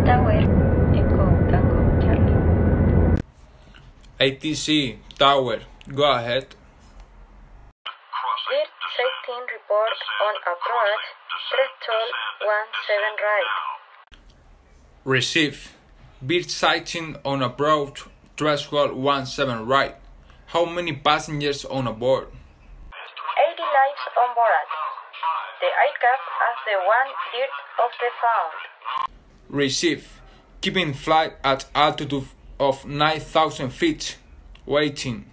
Tower, Echo Tango Charlie. ATC, Tower, go ahead. Bird sighting report on approach, threshold 17 right. Receive. Bird sighting on approach, threshold 17 right. How many passengers on board? 80 lives on board. The aircraft has the one dirt of the found. Receive. Keeping flight at altitude of 9,000 feet. Waiting.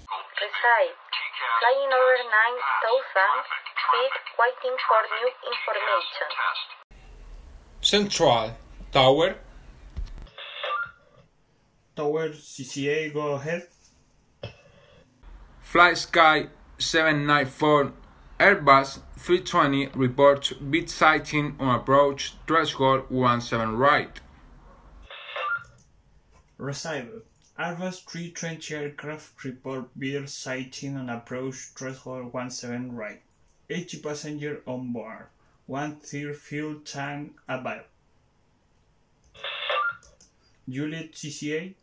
Receive. Flying over 9,000 feet waiting for new information. Central, Tower. Tower CCA, go ahead. Fly Sky 794, Airbus 320 reports bird sighting on approach, threshold 17 right. Receive. Airbus 320 aircraft report bird sighting on approach, threshold 17 right. 80 passengers on board. 1/3 fuel tank available. Juliet CCA.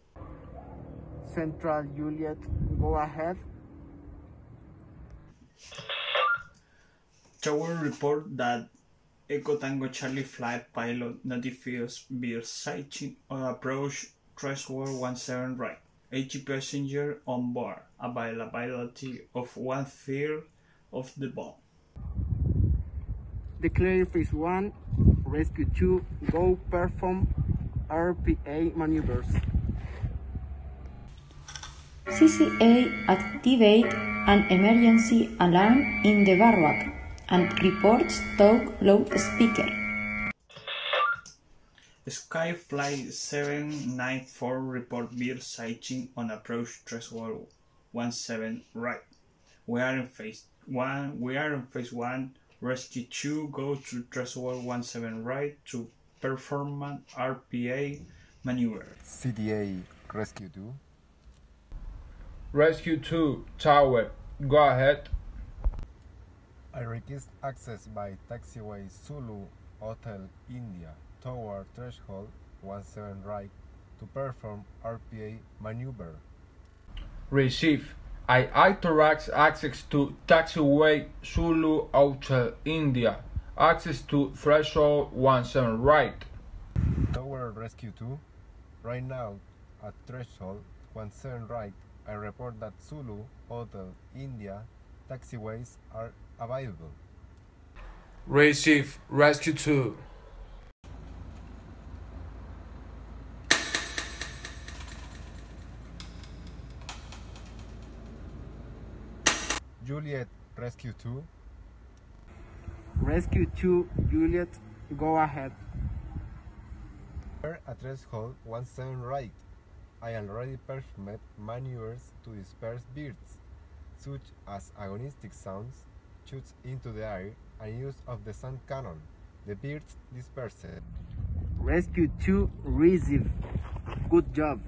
Central Juliet, go ahead. Tower report that Echo Tango Charlie flight pilot notifies bird sighting on approach, threshold 17 right. 80 passengers on board. Availability of 1/3 of the bomb. Declare phase 1, rescue 2, go perform RPA maneuvers. SSEI activate an emergency alarm in the barrack and reports talk loudspeaker. Skyfly 794 report bird sighting on approach, threshold 17 right. We are in phase 1. Rescue 2 go to threshold 17 right to perform an RPA maneuver. CDA Rescue 2. Rescue 2, Tower, go ahead. I request access by taxiway Zulu Hotel India toward threshold 17 right to perform RPA maneuver. Receive. I authorize access to taxiway Zulu Hotel India. Access to threshold 17 right. Tower Rescue 2. Right now at threshold 17 right, I report that Zulu Hotel India taxiways are available. Receive. Rescue 2. Juliet Rescue 2. Rescue 2, Juliet, go ahead. At threshold 17 right, I already performed maneuvers to disperse birds, such as agonistic sounds, shoots into the air, and use of the sound cannon. The birds dispersed. Rescue 2, receive. Good job.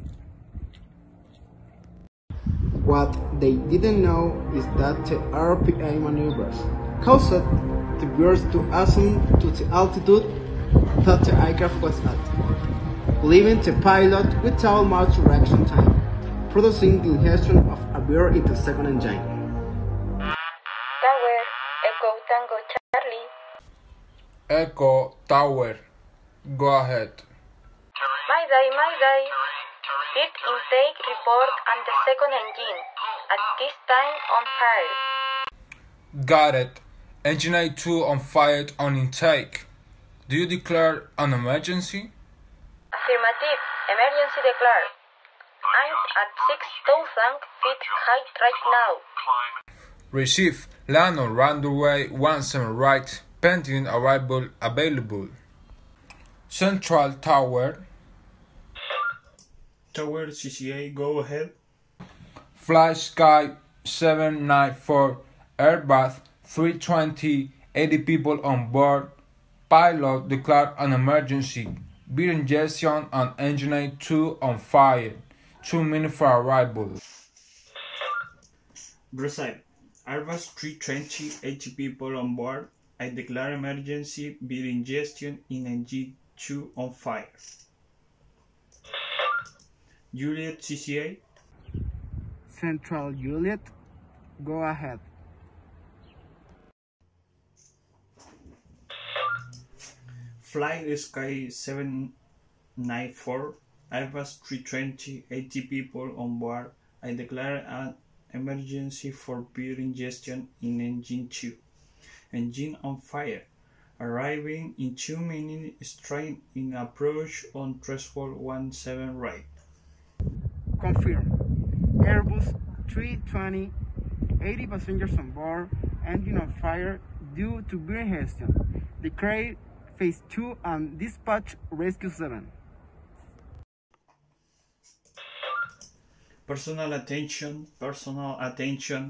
What they didn't know is that the RPA maneuvers caused the birds to ascend to the altitude that the aircraft was at, leaving the pilot without much reaction time, producing the ingestion of a bird into second engine. Tower, Echo Tango Charlie. Echo, Tower, go ahead. Mayday. Bird intake report and the second engine, at this time on fire. Got it. Engine A2 on fire on intake. Do you declare an emergency? Affirmative, emergency declared. I'm at 6,000 feet height right now. Receive. Land on runway 17 right. Pending arrival available. Central Tower. Tower CCA, go ahead. Fly Sky 794, Airbus 320, 80 people on board. Pilot declared an emergency. Beer ingestion and engine A2 on fire. 2 minutes for arrival. Receive. Airbus 320, 80 people on board. I declare emergency beer ingestion in engine 2 on fire. Juliet CCA. Central Juliet, go ahead. Flight Sky 794, Airbus 320, 80 people on board. I declare an emergency for beer ingestion in engine 2. Engine on fire. Arriving in 2 minutes, strain in approach on threshold 17 right. Confirm. Airbus 320, 80 passengers on board, engine on fire due to beer ingestion. Declare phase 2 and dispatch rescue 7. Personal attention,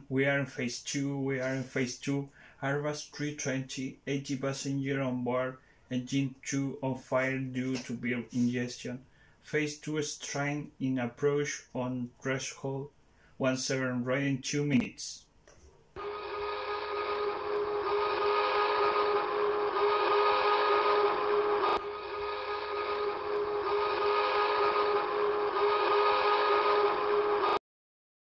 we are in phase 2, Airbus 320, 80 passengers on board, engine 2 on fire due to beer ingestion. Phase 2 strain in approach on threshold 17 right in 2 minutes.